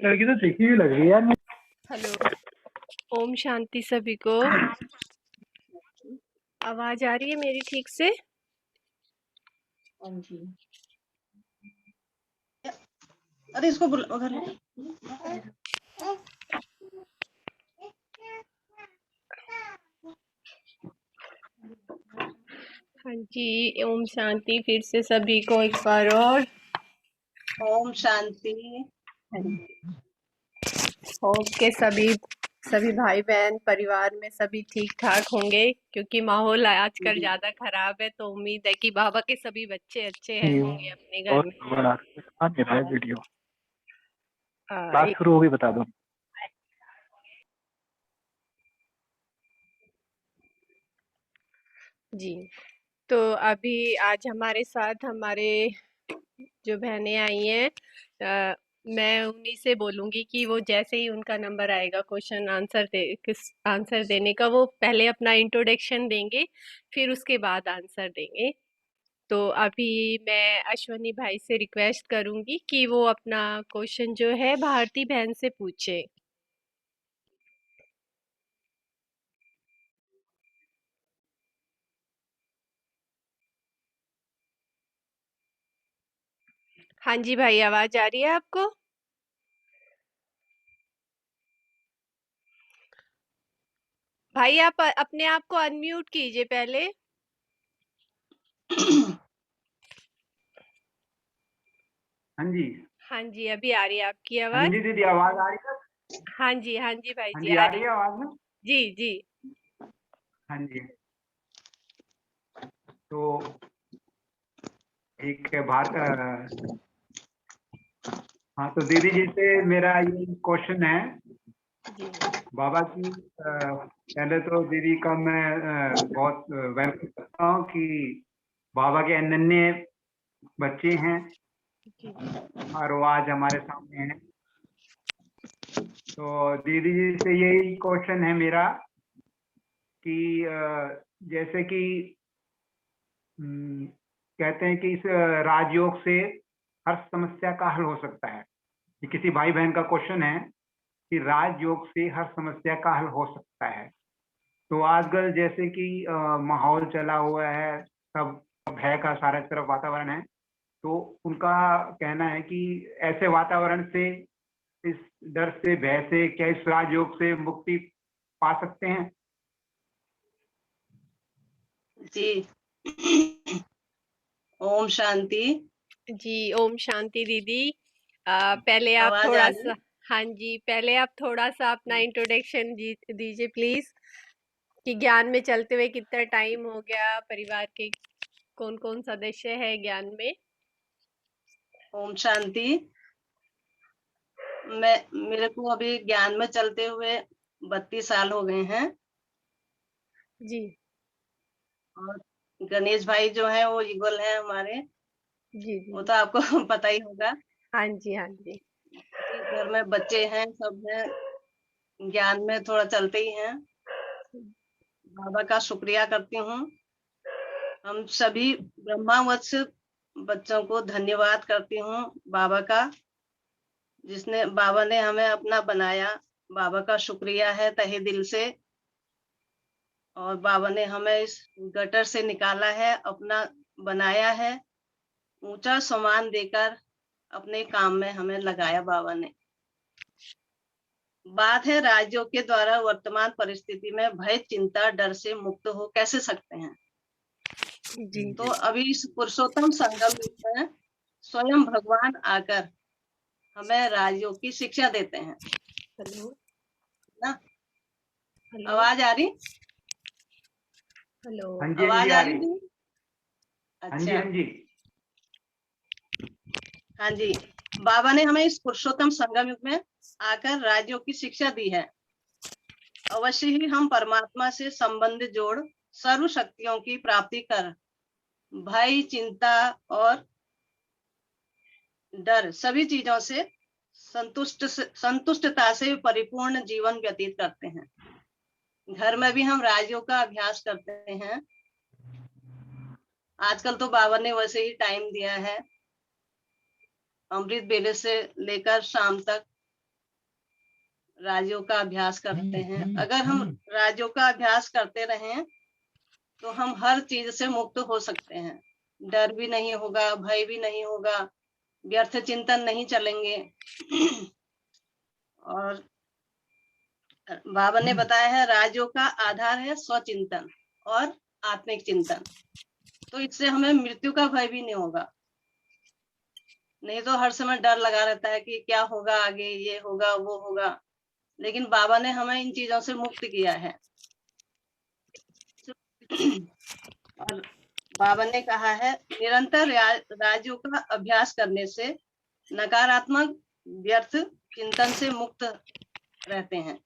लड़की तो देखी हुई लग रही है यार मुझे। हेलो। ओम शांति सभी को। आवाज आ रही है मेरी ठीक से? हाँ जी। अरे इसको उधर हाँ जी, ओम शांति फिर से सभी को एक बार और। ओम शांति। होप के सभी भाई बहन परिवार में सभी ठीक ठाक होंगे, क्योंकि माहौल आजकल ज्यादा खराब है, तो उम्मीद है कि बाबा के सभी बच्चे अच्छे होंगे अपने घर बहुत में। बड़ा आ नहीं रहा है वीडियो। क्लास एक शुरू होगी बता दो। जी, तो अभी आज हमारे साथ हमारे जो बहनें आई हैं, मैं उन्हीं से बोलूंगी कि वो जैसे ही उनका नंबर आएगा क्वेश्चन आंसर देने का, वो पहले अपना इंट्रोडक्शन देंगे, फिर उसके बाद आंसर देंगे। तो अभी मैं अश्वनी भाई से रिक्वेस्ट करूंगी कि वो अपना क्वेश्चन जो है भारती बहन से पूछे। हाँ जी भाई, आवाज आ रही है आपको? भाई आप अपने आप को अनम्यूट कीजिए पहले। हाँ जी। हाँ जी, अभी आ रही है आपकी हाँ आवाज। जी दीदी, आवाज आ रही है? हाँ जी भाई हाँ जी, जी, आ आ रही रही है है। आवाज ना? जी जी। हाँ जी। तो एक बात हाँ, तो दीदी जी से मेरा ये क्वेश्चन है जी बाबा की। पहले तो दीदी का मैं बहुत वेलकम करता हूँ कि बाबा के अनन्य बच्चे हैं जी। और वो आज हमारे सामने हैं। तो दीदी जी से यही क्वेश्चन है मेरा कि जैसे कि कहते हैं कि इस राजयोग से हर समस्या का हल हो सकता है। ये किसी भाई बहन का क्वेश्चन है कि राजयोग से हर समस्या का हल हो सकता है। तो आजकल जैसे कि माहौल चला हुआ है, सब भय का सारा तरफ वातावरण है, तो उनका कहना है कि ऐसे वातावरण से, इस डर से, भय से, क्या इस राजयोग से मुक्ति पा सकते हैं? जी। ओम शांति। जी, ओम शांति दीदी। पहले आप आवाज आ थोड़ा रही? सा, हाँ जी, पहले आप थोड़ा सा अपना इंट्रोडक्शन दीजिए प्लीज, कि ज्ञान में चलते हुए कितना टाइम हो गया, परिवार के कौन कौन सदस्य है ज्ञान में। ओम शांति। मेरे को अभी ज्ञान में चलते हुए 32 साल हो गए हैं। जी और गणेश भाई जो है वो युगल है हमारे। जी वो जी। तो आपको पता ही होगा। हाँ जी हाँ जी। जी, घर में बच्चे हैं, सब हैं, ज्ञान में थोड़ा चलते ही हैं। बाबा का शुक्रिया करती हूँ। हम सभी ब्रह्मावत्स बच्चों को धन्यवाद करती हूँ बाबा का, जिसने बाबा ने हमें अपना बनाया। बाबा का शुक्रिया है तहे दिल से। और बाबा ने हमें इस गटर से निकाला है, अपना बनाया है, ऊंचा सम्मान देकर अपने काम में हमें लगाया बाबा ने। बात है राजयोग के द्वारा वर्तमान परिस्थिति में भय, चिंता, डर से मुक्त हो कैसे सकते हैं। जी तो अभी इस पुरुषोत्तम संगम में स्वयं भगवान आकर हमें राजयोग की शिक्षा देते हैं हेलो ना। हेलो आवाज आ रही? हेलो। हाँ जी, हाँ जी, आवाज आ आ रही रही। थी? हाँ जी, अच्छा। हाँ जी। हाँ जी। बाबा ने हमें इस पुरुषोत्तम संगम युग में आकर राजयोग की शिक्षा दी है। अवश्य ही हम परमात्मा से संबंध जोड़ सर्व शक्तियों की प्राप्ति कर भय, चिंता और डर सभी चीजों से संतुष्टता से परिपूर्ण जीवन व्यतीत करते हैं। घर में भी हम राजयोग का अभ्यास करते हैं। आजकल तो बाबा ने वैसे ही टाइम दिया है, अमृत बेले से लेकर शाम तक राजयोग का अभ्यास करते हैं। अगर हम राजयोग का अभ्यास करते रहें तो हम हर चीज से मुक्त हो सकते हैं। डर भी नहीं होगा, भय भी नहीं होगा, व्यर्थ चिंतन नहीं चलेंगे। और बाबा ने बताया है राजयोग का आधार है स्वचिंतन और आत्मिक चिंतन। तो इससे हमें मृत्यु का भय भी नहीं होगा। नहीं तो हर समय डर लगा रहता है कि क्या होगा आगे, ये होगा वो होगा। लेकिन बाबा ने हमें इन चीजों से मुक्त किया है। और बाबा ने कहा है निरंतर राजयोग का अभ्यास करने से नकारात्मक व्यर्थ चिंतन से मुक्त रहते हैं।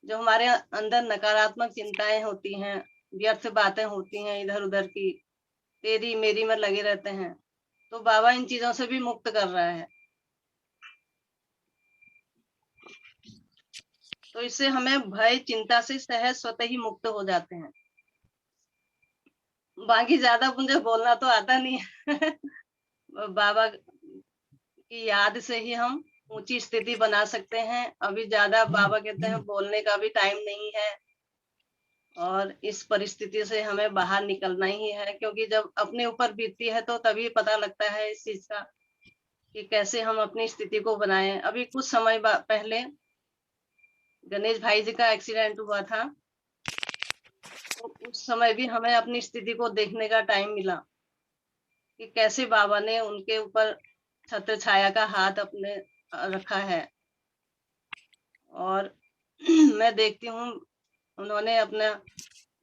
जो हमारे अंदर नकारात्मक चिंताएं होती हैं, व्यर्थ बातें होती हैं इधर उधर की, तेरी मेरी में लगे रहते हैं, तो बाबा इन चीजों से भी मुक्त कर रहा है। तो इससे हमें भय चिंता से सहज स्वतः ही मुक्त हो जाते हैं। बाकी ज्यादा मुझे बोलना तो आता नहीं है। बाबा की याद से ही हम ऊंची स्थिति बना सकते हैं। अभी ज्यादा बाबा कहते हैं बोलने का भी टाइम नहीं है। और इस परिस्थिति से हमें बाहर निकलना ही है, क्योंकि जब अपने ऊपर बीतती है तो तभी पता लगता है इस चीज का कि कैसे हम अपनी स्थिति को बनाएं। अभी कुछ समय पहले गणेश भाई जी का एक्सीडेंट हुआ था, तो उस समय भी हमें अपनी स्थिति को देखने का टाइम मिला कि कैसे बाबा ने उनके ऊपर छत्र छाया का हाथ अपने रखा है। और मैं देखती हूँ उन्होंने अपना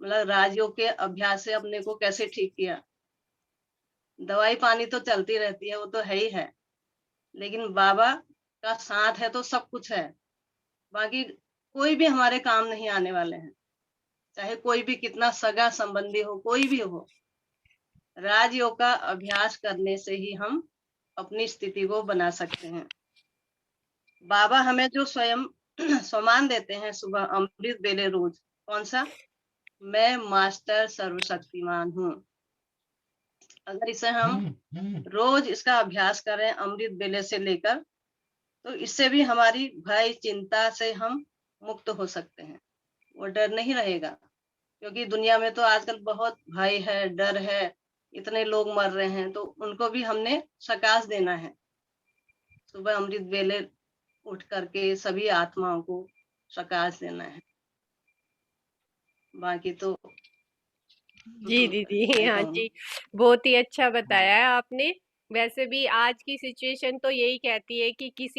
मतलब राजयोग के अभ्यास से अपने को कैसे ठीक किया। दवाई पानी तो चलती रहती है, वो तो है ही है, लेकिन बाबा का साथ है तो सब कुछ है। बाकी कोई भी हमारे काम नहीं आने वाले हैं, चाहे कोई भी कितना सगा संबंधी हो, कोई भी हो। राजयोग का अभ्यास करने से ही हम अपनी स्थिति को बना सकते हैं। बाबा हमें जो स्वयं सम्मान देते हैं सुबह अमृत बेले रोज, कौन सा? मैं मास्टर सर्वशक्तिमान हूँ। अगर इसे हम रोज इसका अभ्यास करें अमृत बेले से लेकर, तो इससे भी हमारी भय चिंता से हम मुक्त हो सकते हैं। वो डर नहीं रहेगा, क्योंकि दुनिया में तो आजकल बहुत भय है, डर है, इतने लोग मर रहे हैं, तो उनको भी हमने सकाश देना है। सुबह अमृत बेले उठ करके सभी आत्माओं को सकाश देना है। बाकी तो जी दीदी, क्या ही हाँ कहूँ। जी, बहुत ही अच्छा बताया है आपने। वैसे भी आज की सिचुएशन तो यही कहती है कि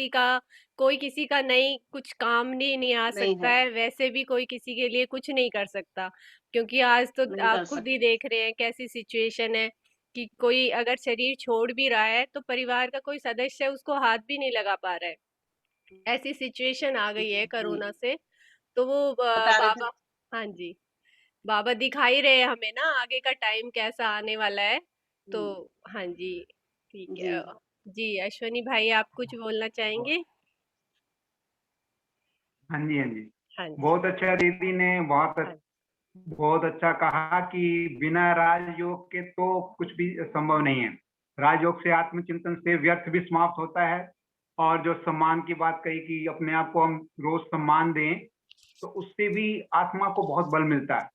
कोई किसी का नहीं कुछ काम नहीं आ नहीं सकता है, है। वैसे भी कोई किसी के लिए कुछ नहीं कर सकता, क्योंकि आज तो नहीं आप कर खुद ही सकते। देख रहे हैं कैसी सिचुएशन है कि कोई अगर शरीर छोड़ भी रहा है तो परिवार का कोई सदस्य उसको हाथ भी नहीं लगा पा रहा है। ऐसी सिचुएशन आ गई है जी, कोरोना से। तो वो बता रहे थे। बाबा, हाँ जी, बाबा दिखाई रहे हैं हमें ना आगे का टाइम कैसा आने वाला है। तो हाँ जी, ठीक जी, है। जी अश्वनी भाई, आप कुछ बोलना चाहेंगे? हाँ जी, हाँ जी। हाँ जी। बहुत अच्छा दीदी ने हाँ बहुत अच्छा कहा कि बिना राजयोग के तो कुछ भी संभव नहीं है। राजयोग से आत्मचिंतन से व्यर्थ भी समाप्त होता है। और जो सम्मान की बात कही कि अपने आप को हम रोज सम्मान दें, तो उससे भी आत्मा को बहुत बल मिलता है।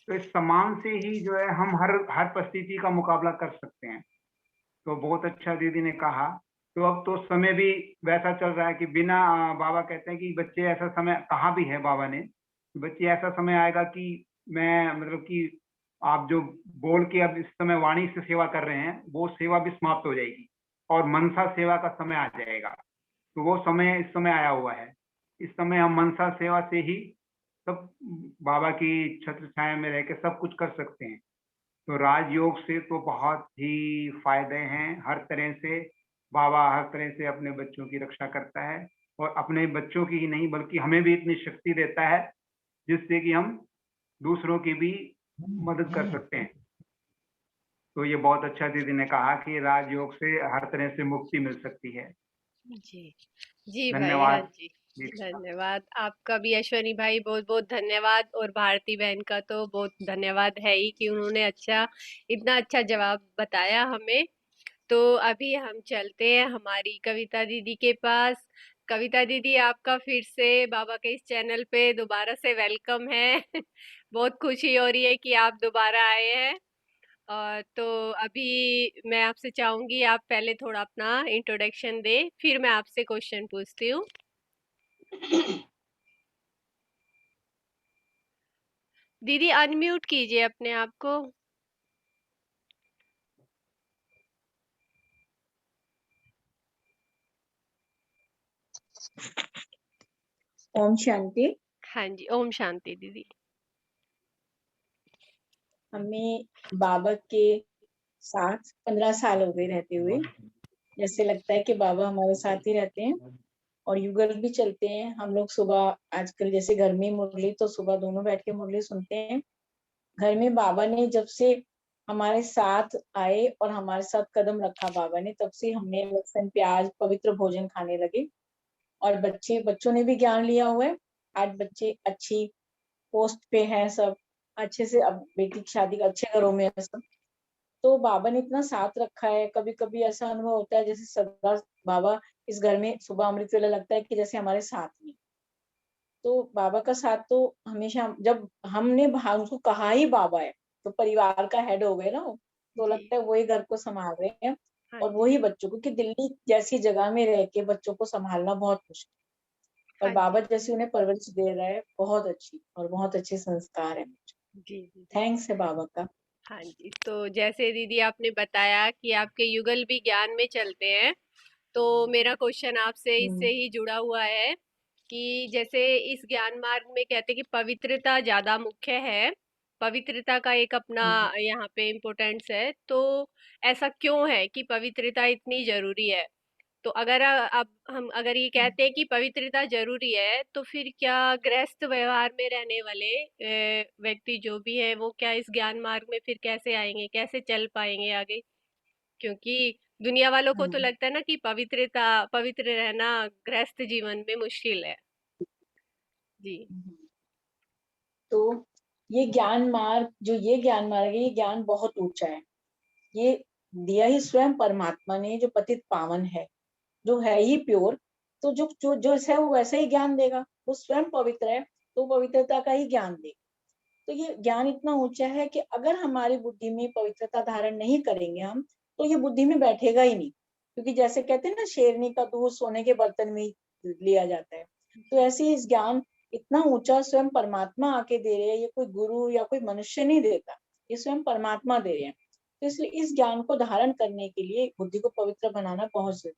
तो इस सम्मान से ही जो है हम हर हर परिस्थिति का मुकाबला कर सकते हैं। तो बहुत अच्छा दीदी ने कहा। तो अब तो समय भी वैसा चल रहा है कि बिना बाबा कहते हैं कि बच्चे ऐसा समय कहा भी है बाबा ने, बच्चे ऐसा समय आएगा कि मैं मतलब कि आप जो बोल के अब इस समय वाणी से सेवा कर रहे हैं वो सेवा भी समाप्त हो जाएगी और मनसा सेवा का समय आ जाएगा। तो वो समय इस समय आया हुआ है। इस समय हम मनसा सेवा से ही सब बाबा की छत्र छाया में रह के सब कुछ कर सकते हैं। तो राजयोग से तो बहुत ही फायदे हैं हर तरह से। बाबा हर तरह से अपने बच्चों की रक्षा करता है, और अपने बच्चों की ही नहीं बल्कि हमें भी इतनी शक्ति देता है जिससे कि हम दूसरों की भी मदद कर सकते हैं। तो ये बहुत अच्छा दीदी ने कहा कि राजयोग से हर तरह से मुक्ति मिल सकती है। जी। जी भाई, हाँ धन्यवाद जी, दीदी। धन्यवाद आपका भी अश्वनी भाई, बहुत बहुत धन्यवाद। और भारती बहन का तो बहुत धन्यवाद है ही कि उन्होंने इतना अच्छा जवाब बताया हमें। तो अभी हम चलते हैं हमारी कविता दीदी के पास। कविता दीदी, आपका फिर से बाबा के इस चैनल पे दोबारा से वेलकम है। बहुत खुशी हो रही है कि आप दोबारा आए हैं। तो अभी मैं आपसे चाहूंगी आप पहले थोड़ा अपना इंट्रोडक्शन दें, फिर मैं आपसे क्वेश्चन पूछती हूँ। दीदी अनम्यूट कीजिए अपने आप को। ओम शांति। हाँ जी, ओम शांति दीदी। हमें बाबा के साथ 15 साल हो गए रहते हुए। जैसे लगता है कि बाबा हमारे साथ ही रहते हैं और युगल भी चलते हैं। हम लोग सुबह आजकल जैसे घर में मुरली, तो सुबह दोनों बैठ के मुरली सुनते हैं। घर में बाबा ने जब से हमारे साथ आए और हमारे साथ कदम रखा बाबा ने, तब से हमने लहसुन प्याज पवित्र भोजन खाने लगे। और बच्चों ने भी ज्ञान लिया हुआ है। आज बच्चे अच्छी पोस्ट पे हैं, सब अच्छे से, अब बेटी की शादी अच्छे घरों में है सब। तो बाबा ने इतना साथ रखा है। कभी कभी ऐसा अनुभव होता है जैसे सदा बाबा इस घर में सुबह अमृत वेला लगता है कि जैसे हमारे साथ में। तो बाबा का साथ तो हमेशा, जब हमने उनको कहा ही बाबा है, तो परिवार का हेड हो गए ना वो। तो जी। लगता है वही घर को संभाल रहे हैं हाँ और जी। वही बच्चों को, क्योंकि दिल्ली जैसी जगह में रह के बच्चों को संभालना बहुत मुश्किल। और हाँ बाबा जी। जैसे उन्हें परवरिश दे रहा है, बहुत अच्छी और बहुत अच्छे संस्कार है। जी जी। थैंक्स है बाबा का। हाँ जी, तो जैसे दीदी आपने बताया कि आपके युगल भी ज्ञान में चलते हैं, तो मेरा क्वेश्चन आपसे इससे ही जुड़ा हुआ है कि जैसे इस ज्ञान मार्ग में कहते हैं कि पवित्रता ज्यादा मुख्य है, पवित्रता का एक अपना यहाँ पे इम्पोर्टेंस है। तो ऐसा क्यों है कि पवित्रता इतनी जरूरी है? तो अगर अब हम अगर ये कहते हैं कि पवित्रता जरूरी है, तो फिर क्या गृहस्थ व्यवहार में रहने वाले व्यक्ति जो भी है वो क्या इस ज्ञान मार्ग में फिर कैसे आएंगे, कैसे चल पाएंगे आगे? क्योंकि दुनिया वालों को तो लगता है ना कि पवित्र रहना गृहस्थ जीवन में मुश्किल है। जी। तो ये ज्ञान मार्ग है, ये ज्ञान बहुत ऊंचा है। ये दिया ही स्वयं परमात्मा ने, जो पतित पावन है, जो है ही प्योर। तो जो जो जो है वो वैसा ही ज्ञान देगा। वो स्वयं पवित्र है, तो पवित्रता का ही ज्ञान देगा। तो ये ज्ञान इतना ऊंचा है कि अगर हमारी बुद्धि में पवित्रता धारण नहीं करेंगे हम, तो ये बुद्धि में बैठेगा ही नहीं। क्योंकि जैसे कहते हैं ना, शेरनी का दूध सोने के बर्तन में ही लिया जाता है। तो ऐसे ही इस ज्ञान इतना ऊंचा स्वयं परमात्मा आके दे रहे हैं। ये कोई गुरु या कोई मनुष्य नहीं देता, ये स्वयं परमात्मा दे रहे हैं। तो इसलिए इस ज्ञान को धारण करने के लिए बुद्धि को पवित्र बनाना बहुत जरूरी।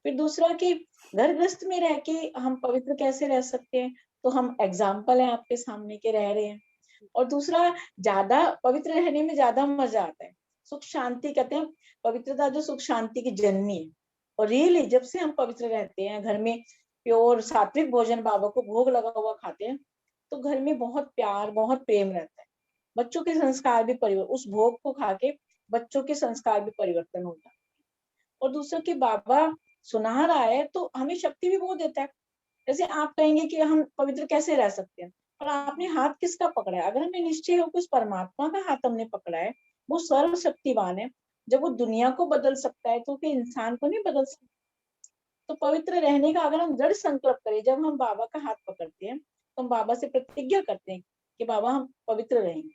फिर दूसरा कि घर गृहस्थ में रह के हम पवित्र कैसे रह सकते हैं? तो हम एग्जाम्पल है आपके सामने के रह रहे हैं। और दूसरा, ज्यादा पवित्र रहने में ज्यादा मजा आता है। सुख शांति कहते हैं, पवित्रता जो सुख शांति की जननी है। और रियली जब से हम पवित्र रहते हैं, घर में प्योर सात्विक भोजन बाबा को भोग लगा हुआ खाते हैं, तो घर में बहुत प्यार बहुत प्रेम रहता है। बच्चों के संस्कार भी परिवर्तन, उस भोग को खा के बच्चों के संस्कार भी परिवर्तन हो जाता है। और दूसरा कि बाबा सुना रहा है तो हमें शक्ति भी वो देता है। जैसे आप कहेंगे कि हम पवित्र कैसे रह सकते हैं, और आपने हाथ किसका पकड़ा है? अगर हमें निश्चय हो कि उस परमात्मा का हाथ हमने पकड़ा है, वो सर्वशक्तिवान है। जब वो दुनिया को बदल सकता है, तो फिर इंसान को नहीं बदल सकता? तो पवित्र रहने का अगर हम दृढ़ संकल्प करें, जब हम बाबा का हाथ पकड़ते हैं, तो हम बाबा से प्रतिज्ञा करते हैं कि बाबा हम पवित्र रहेंगे,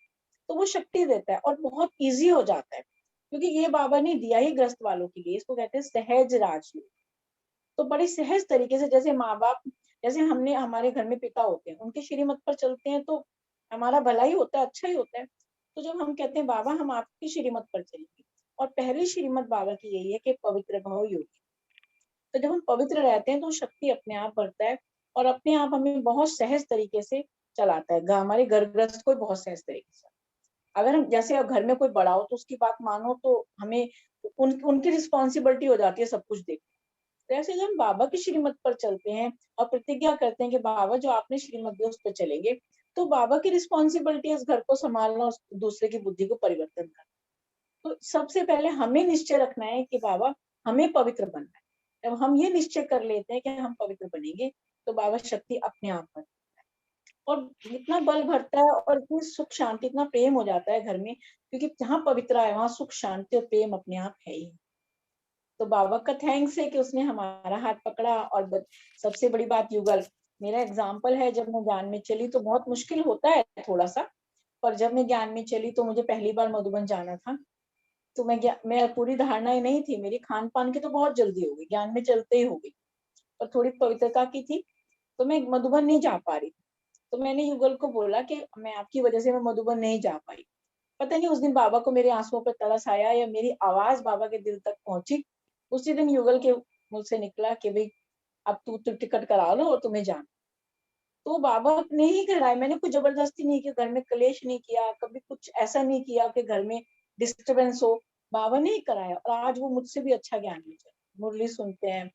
तो वो शक्ति देता है और बहुत ईजी हो जाता है। क्योंकि ये बाबा ने दिया ही ग्रस्त वालों के लिए, इसको कहते हैं सहज राजयोग। तो बड़ी सहज तरीके से, जैसे माँ बाप, जैसे हमने हमारे घर में पिता होते हैं, उनके श्रीमत पर चलते हैं तो हमारा भला ही होता है, अच्छा ही होता है। तो जब हम कहते हैं बाबा हम आपकी श्रीमत पर चलेंगे, और पहली श्रीमत बाबा की यही है कि पवित्र भव योगी। तो जब हम पवित्र रहते हैं तो शक्ति अपने आप बढ़ता है और अपने आप हमें बहुत सहज तरीके से चलाता है। हमारे घर गृहस्थ को बहुत सहज तरीके से, अगर हम जैसे घर में कोई बड़ा हो तो उसकी बात मानो, तो हमें उनकी रिस्पॉन्सिबिलिटी हो जाती है सब कुछ देख। तो ऐसे जब हम बाबा की श्रीमत पर चलते हैं और प्रतिज्ञा करते हैं कि बाबा जो आपने श्रीमत दी उस पर चलेंगे, तो बाबा की रिस्पॉन्सिबिलिटी है इस घर को संभालना और दूसरे की बुद्धि को परिवर्तन करना। तो सबसे पहले हमें निश्चय रखना है कि बाबा हमें पवित्र बनना है। जब हम ये निश्चय कर लेते हैं कि हम पवित्र बनेंगे, तो बाबा शक्ति अपने आप बनती है। और इतना बल भरता है और इतनी सुख शांति, इतना प्रेम हो जाता है घर में, क्योंकि जहाँ पवित्र है वहां सुख शांति और प्रेम अपने आप है ही। तो बाबा का थैंक्स है कि उसने हमारा हाथ पकड़ा। और सबसे बड़ी बात युगल, मेरा एग्जाम्पल है, जब मैं ज्ञान में चली तो बहुत मुश्किल होता है थोड़ा सा, पर जब मैं ज्ञान में चली तो मुझे पहली बार मधुबन जाना था। तो मैं पूरी धारणा ही नहीं थी मेरी, खान पान की तो बहुत जल्दी हो गई, ज्ञान में चलते ही हो गई, पर थोड़ी पवित्रता की थी, तो मैं मधुबन नहीं जा पा रही। तो मैंने युगल को बोला कि मैं आपकी वजह से मैं मधुबन नहीं जा पाई। पता नहीं उस दिन बाबा को मेरे आंसुओं पर तरस आया या मेरी आवाज बाबा के दिल तक पहुंची। उसी दिन युगल के मुंह से निकला कि भाई अब तू तो टिकट करा लो और तुम्हें जाना। तो बाबा ने ही कराया, मैंने कुछ जबरदस्ती नहीं की, घर में क्लेश नहीं किया, कभी कुछ ऐसा नहीं किया कि घर में डिस्टरबेंस हो। बाबा ने ही कराया और आज वो मुझसे भी अच्छा ज्ञान लेते हैं, मुरली सुनते हैं,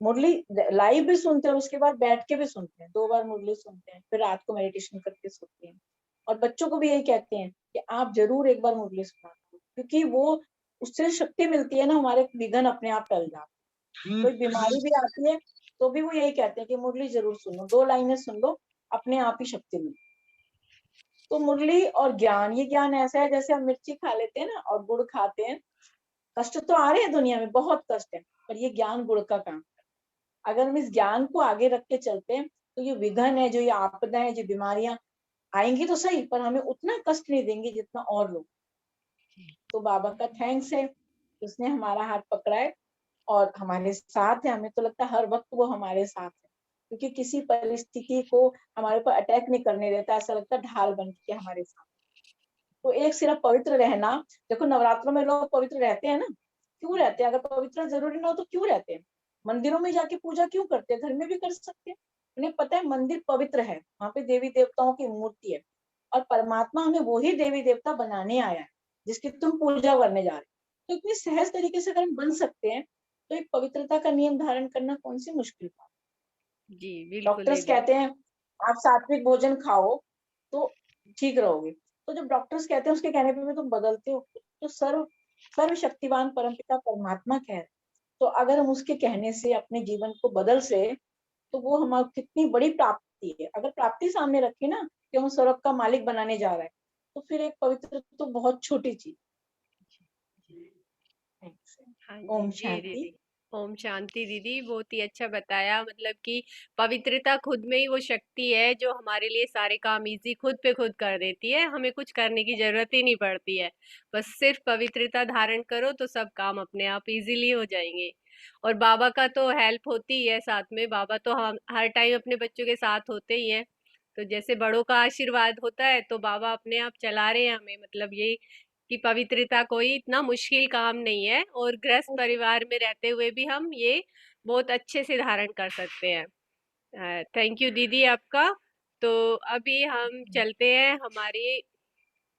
मुरली लाइव भी सुनते हैं और उसके बाद बैठ के भी सुनते हैं, 2 बार मुरली सुनते हैं, फिर रात को मेडिटेशन करके सोते हैं। और बच्चों को भी यही कहते हैं कि आप जरूर एक बार मुरली सुना करो, क्योंकि वो उससे शक्ति मिलती है ना, हमारे विघ्न अपने आप टल जाते हैं। कोई बीमारी भी आती है तो भी वो यही कहते हैं कि मुरली जरूर सुनो, 2 लाइनें सुन लो, अपने आप ही शक्ति मिलती है। तो मुरली और ज्ञान, ये ज्ञान ऐसा है जैसे हम मिर्ची खा लेते हैं ना और गुड़ खाते हैं, कष्ट तो आ रहे हैं दुनिया में, बहुत कष्ट है, पर ये ज्ञान गुड़ का काम। अगर हम इस ज्ञान को आगे रख के चलते हैं तो ये विघन है, जो ये आपदा है, जो बीमारियां आएंगी तो सही, पर हमें उतना कष्ट नहीं देंगे जितना और लोग। तो बाबा का थैंक्स है, उसने हमारा हाथ पकड़ा है और हमारे साथ है। हमें तो लगता है हर वक्त वो हमारे साथ है, क्योंकि किसी परिस्थिति को हमारे ऊपर अटैक नहीं करने देता, ऐसा लगता है ढाल बन के हमारे साथ। तो एक सिर्फ पवित्र रहना, देखो नवरात्रों में लोग पवित्र रहते हैं ना, क्यों रहते हैं? अगर पवित्र जरूरी ना हो तो क्यों रहते हैं? मंदिरों में जाके पूजा क्यों करते हैं? घर में भी कर सकते हैं। उन्हें पता है मंदिर पवित्र है, वहां पे देवी देवताओं की मूर्ति है और परमात्मा हमें वही देवी देवता बनाने आया है जिसकी तुम पूजा करने जा रहे हो। तो इतनी सहज तरीके से अगर हम बन सकते हैं तो एक पवित्रता का नियम धारण करना कौन सी मुश्किल बात। जी बिल्कुल डॉक्टर्स दीदी। कहते हैं आप सात्विक भोजन खाओ तो ठीक रहोगे, तो जब डॉक्टर्स कहते हैं उसके कहने पे भी तुम बदलते हो, तो सर्वशक्तिवान परमपिता परमात्मा कह रहे हैं। तो अगर हम उसके कहने से अपने जीवन को बदल से, तो वो हमारी कितनी बड़ी प्राप्ति है। अगर प्राप्ति सामने रखे ना कि हम स्वर्ग का मालिक बनाने जा रहे हैं, तो फिर एक पवित्र तो बहुत छोटी चीज। हाँ जी ओम जी शांति। दीदी। ओम शांति दीदी, बहुत ही अच्छा बताया। मतलब कि पवित्रता खुद में ही वो शक्ति है जो हमारे लिए सारे काम इजी खुद पे खुद कर देती है, हमें कुछ करने की जरूरत ही नहीं पड़ती है। बस सिर्फ पवित्रता धारण करो तो सब काम अपने आप इजीली हो जाएंगे। और बाबा का तो हेल्प होती ही है साथ में, बाबा तो हम हर टाइम अपने बच्चों के साथ होते ही हैं। तो जैसे बड़ों का आशीर्वाद होता है तो बाबा अपने आप चला रहे हैं हमें। मतलब ये कि पवित्रता कोई इतना मुश्किल काम नहीं है और गृहस्थ परिवार में रहते हुए भी हम ये बहुत अच्छे से धारण कर सकते हैं। थैंक यू दीदी आपका। तो अभी हम चलते हैं हमारी,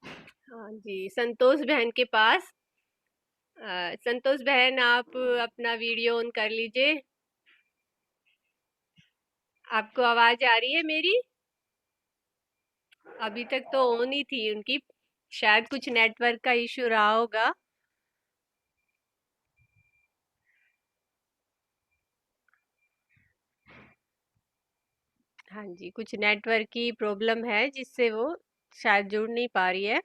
हाँ जी, संतोष बहन के पास। संतोष बहन, आप अपना वीडियो ऑन कर लीजिए। आपको आवाज आ रही है मेरी? अभी तक तो ऑन ही थी उनकी, शायद कुछ नेटवर्क का इशू रहा होगा। हाँ जी, कुछ नेटवर्क की प्रॉब्लम है जिससे वो शायद जुड़ नहीं पा रही है।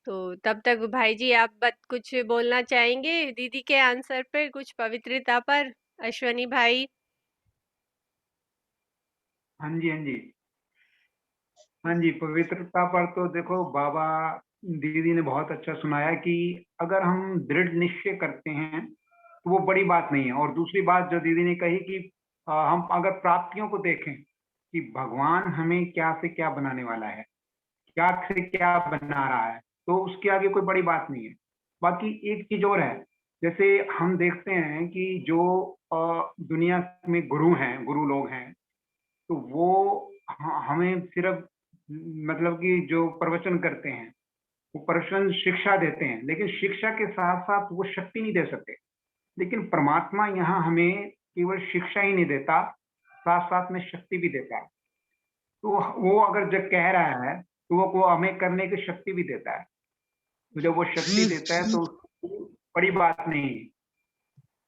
तो तब तक भाई जी आप कुछ बोलना चाहेंगे दीदी के आंसर पे, कुछ पवित्रता पर? अश्वनी भाई। हाँ जी, हाँ जी, हाँ जी। पवित्रता पर तो देखो बाबा दीदी ने बहुत अच्छा सुनाया कि अगर हम दृढ़ निश्चय करते हैं तो वो बड़ी बात नहीं है। और दूसरी बात जो दीदी ने कही कि हम अगर प्राप्तियों को देखें कि भगवान हमें क्या से क्या बनाने वाला है, क्या से क्या बना रहा है, तो उसके आगे कोई बड़ी बात नहीं है। बाकी एक चीज और है, जैसे हम देखते हैं कि जो दुनिया में गुरु हैं, गुरु लोग हैं, तो वो हमें सिर्फ मतलब कि जो प्रवचन करते हैं वो प्रवचन शिक्षा देते हैं, लेकिन शिक्षा के साथ साथ वो शक्ति नहीं दे सकते। लेकिन परमात्मा यहाँ हमें केवल शिक्षा ही नहीं देता, साथ साथ में शक्ति भी देता है। तो वो अगर जब कह रहा है तो वो हमें करने की शक्ति भी देता है। तो जब वो शक्ति देता है तो बड़ी बात नहीं है।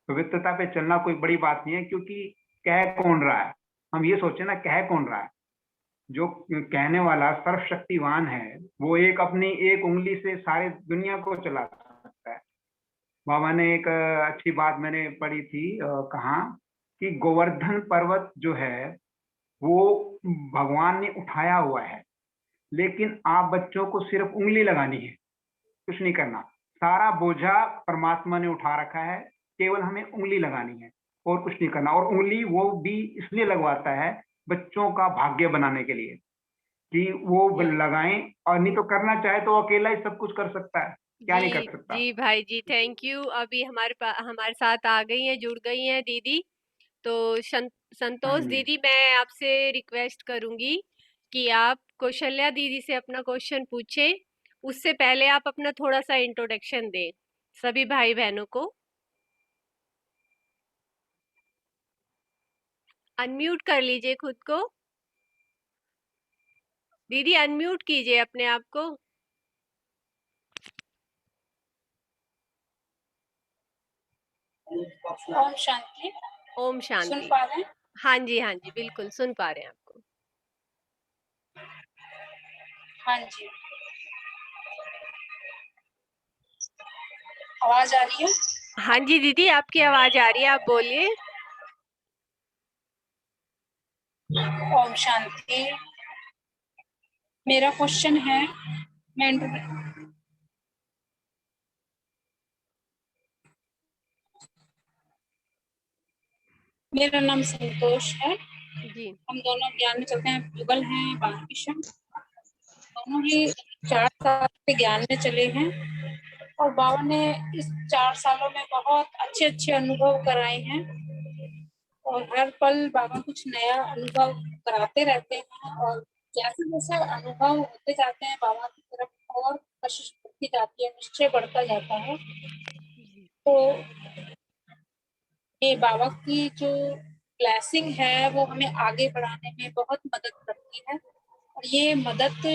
पवित्रता पे चलना कोई बड़ी बात नहीं है, क्योंकि कह कौन रहा है, हम ये सोचे ना, कह कौन रहा है। जो कहने वाला सर्वशक्तिवान है वो एक अपनी एक उंगली से सारे दुनिया को चला सकता है। बाबा ने एक अच्छी बात मैंने पढ़ी थी, कहा कि गोवर्धन पर्वत जो है वो भगवान ने उठाया हुआ है, लेकिन आप बच्चों को सिर्फ उंगली लगानी है, कुछ नहीं करना। सारा बोझा परमात्मा ने उठा रखा है, केवल हमें उंगली लगानी है और कुछ नहीं करना। और उंगली वो भी इसलिए लगवाता है बच्चों का भाग्य बनाने के लिए कि वो लगाएं, और नहीं तो करना चाहे तो अकेला ही सब कुछ कर सकता है, क्या नहीं कर जी सकता। जी भाई जी, थैंक यू। अभी हमारे साथ आ गई हैं, जुड़ गई हैं दीदी। तो हाँ संतोष जी। दीदी, मैं आपसे रिक्वेस्ट करूंगी कि आप कौशल्या दीदी से अपना क्वेश्चन पूछें। उससे पहले आप अपना थोड़ा सा इंट्रोडक्शन दें सभी भाई बहनों को। अनम्यूट कर लीजिए खुद को। दीदी अनम्यूट कीजिए अपने आप को। ओम शांति। ओम सुन शांति। पा रहे हैं? हाँ जी बिल्कुल सुन पा रहे हैं आपको। हाँ जी, आवाज आ रही है? हाँ जी दीदी, आपकी आवाज आ रही है, आप बोलिए। ओम शांति। मेरा क्वेश्चन है, मैं मेरा नाम संतोष है। जी हम दोनों ज्ञान में चलते हैं, युगल हैं, बालकिशन। दोनों ही 4 साल के ज्ञान में चले हैं और बाबा ने इस 4 सालों में बहुत अच्छे अच्छे अनुभव कराए हैं और हर पल बाबा कुछ नया अनुभव कराते रहते हैं। और जैसे जैसे अनुभव होते जाते हैं बाबा की तरफ और कोशिश बढ़ती जाती है, निश्चय बढ़ता जाता है। तो ये बाबा की जो ब्लेसिंग है वो हमें आगे बढ़ाने में बहुत मदद करती है। और ये मदद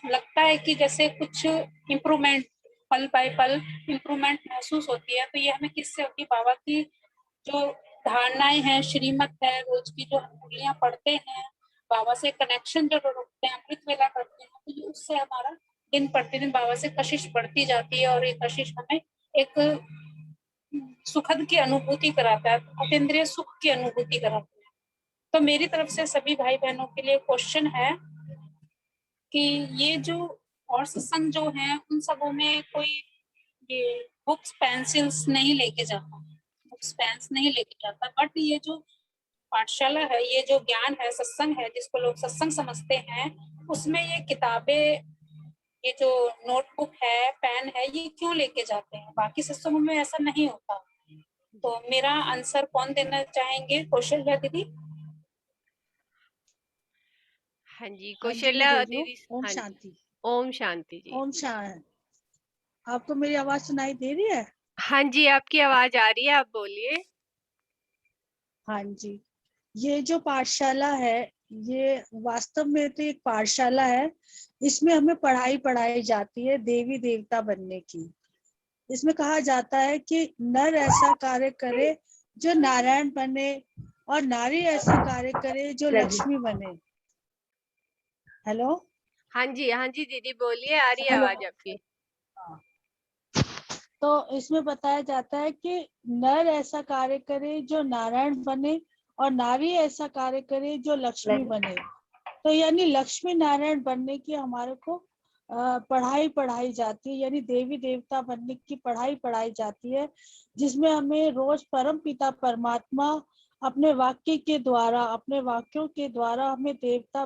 लगता है कि जैसे कुछ इम्प्रूवमेंट, पल बाय पल इम्प्रूवमेंट महसूस होती है। तो ये हमें किससे होती है? बाबा की जो धारणाएं हैं, श्रीमत है, रोज की जो हम मूलियां पढ़ते हैं, बाबा से कनेक्शन जो रखते हैं, अमृत वेला करते हैं, तो ये उससे हमारा दिन प्रतिदिन बाबा से कशिश बढ़ती जाती है और ये कशिश हमें एक सुखद की अनुभूति कराता है, अतीन्द्रिय सुख की अनुभूति कराता है। तो मेरी तरफ से सभी भाई बहनों के लिए क्वेश्चन है कि ये जो और सत्संग जो है उन सबों में कोई ये बुक्स पेंसिल्स नहीं लेके जाता, बुक्स पेन्स नहीं लेके जाता, बट ये जो पाठशाला है, ये जो ज्ञान है, सत्संग है, जिसको लोग सत्संग समझते हैं, उसमें ये किताबें, ये जो नोटबुक है, पेन है, ये क्यों लेके जाते हैं? बाकी सत्संगों में ऐसा नहीं होता। तो मेरा आंसर कौन देना चाहेंगे? कौशल्या दीदी। हाँ जी, हाँ जी, मैं कौशल्या बोल रही हूँ। दीदी। ओम हाँ जी, शांति। ओम शांति जी। ओम शांति। आपको मेरी आवाज सुनाई दे रही है? हाँ जी, आपकी आवाज आ रही है, आप बोलिए। हाँ जी, ये जो पाठशाला है ये वास्तव में तो एक पाठशाला है। इसमें हमें पढ़ाई पढ़ाई जाती है देवी देवता बनने की। इसमें कहा जाता है कि नर ऐसा कार्य करे जो नारायण बने और नारी ऐसा कार्य करे जो लक्ष्मी बने। हेलो हाँ जी दीदी बोलिए, आ रही है हेलो। आवाज आपकी। तो इसमें बताया जाता है कि नर ऐसा कार्य करे जो नारायण बने और नारी ऐसा कार्य करे जो लक्ष्मी बने। तो यानी लक्ष्मी नारायण बनने की हमारे को पढ़ाई पढ़ाई जाती है, यानी देवी देवता बनने की पढ़ाई पढ़ाई जाती है, जिसमें हमें रोज परम पिता परमात्मा अपने वाक्य के द्वारा, अपने वाक्यों के द्वारा हमें देवता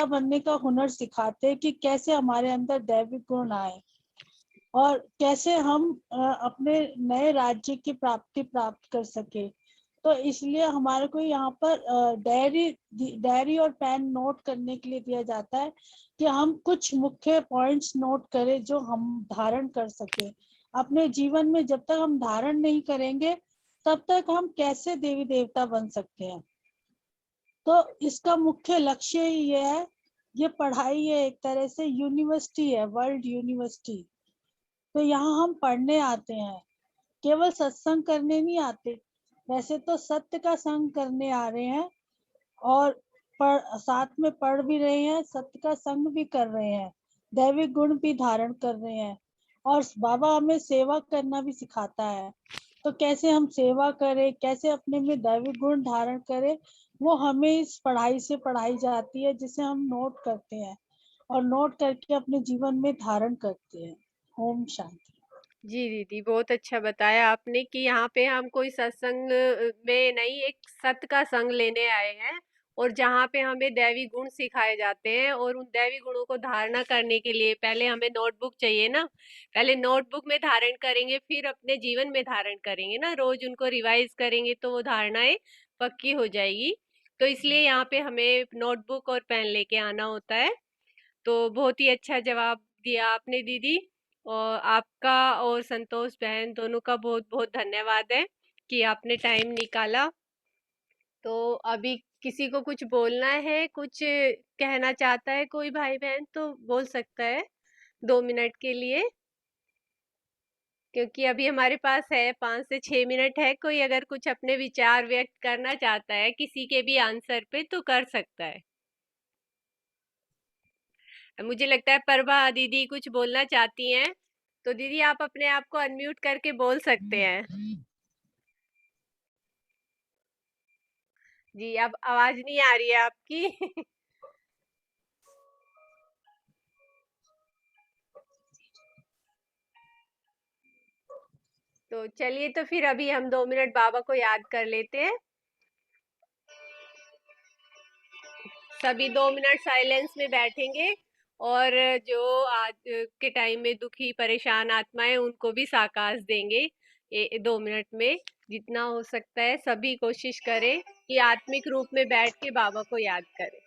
बनने का हुनर सिखाते हैं कि कैसे हमारे अंदर दैविक गुण आए और कैसे हम अपने नए राज्य की प्राप्ति प्राप्त कर सके। तो इसलिए हमारे को यहाँ पर डायरी और पेन नोट करने के लिए दिया जाता है कि हम कुछ मुख्य पॉइंट्स नोट करें जो हम धारण कर सके अपने जीवन में। जब तक हम धारण नहीं करेंगे तब तक हम कैसे देवी देवता बन सकते हैं। तो इसका मुख्य लक्ष्य ये है, ये पढ़ाई है, एक तरह से यूनिवर्सिटी है, वर्ल्ड यूनिवर्सिटी। तो यहाँ हम पढ़ने आते हैं, केवल सत्संग करने नहीं आते। वैसे तो सत्य का संग करने आ रहे हैं, और साथ में पढ़ भी रहे हैं, सत्य का संग भी कर रहे हैं, दैविक गुण भी धारण कर रहे हैं, और बाबा हमें सेवा करना भी सिखाता है। तो कैसे हम सेवा करें, कैसे अपने में दैविक गुण धारण करें, वो हमें इस पढ़ाई से पढ़ाई जाती है, जिसे हम नोट करते हैं और नोट करके अपने जीवन में धारण करते हैं। ओम शांति। जी दीदी, बहुत अच्छा बताया आपने कि यहाँ पे हम कोई सत्संग में नहीं, एक सत्य का संग लेने आए हैं, और जहाँ पे हमें दैवी गुण सिखाए जाते हैं, और उन दैवी गुणों को धारणा करने के लिए पहले हमें नोटबुक चाहिए ना। पहले नोटबुक में धारण करेंगे, फिर अपने जीवन में धारण करेंगे ना, रोज उनको रिवाइज करेंगे तो वो धारणाएं पक्की हो जाएगी। तो इसलिए यहाँ पे हमें नोटबुक और पेन लेके आना होता है। तो बहुत ही अच्छा जवाब दिया आपने दीदी, और आपका और संतोष बहन दोनों का बहुत बहुत धन्यवाद है कि आपने टाइम निकाला। तो अभी किसी को कुछ बोलना है, कुछ कहना चाहता है कोई भाई बहन तो बोल सकता है 2 मिनट के लिए, क्योंकि अभी हमारे पास है 5 से 6 मिनट है। कोई अगर कुछ अपने विचार व्यक्त करना चाहता है किसी के भी आंसर पे तो कर सकता है। मुझे लगता है प्रभा दीदी कुछ बोलना चाहती हैं, तो दीदी आप अपने आप को अनम्यूट करके बोल सकते हैं। जी, अब आवाज नहीं आ रही है आपकी। तो चलिए, तो फिर अभी हम 2 मिनट बाबा को याद कर लेते हैं। सभी 2 मिनट साइलेंस में बैठेंगे, और जो आज के टाइम में दुखी परेशान आत्माएं उनको भी साकाश देंगे 2 मिनट में। जितना हो सकता है सभी कोशिश करें कि आत्मिक रूप में बैठ के बाबा को याद करें।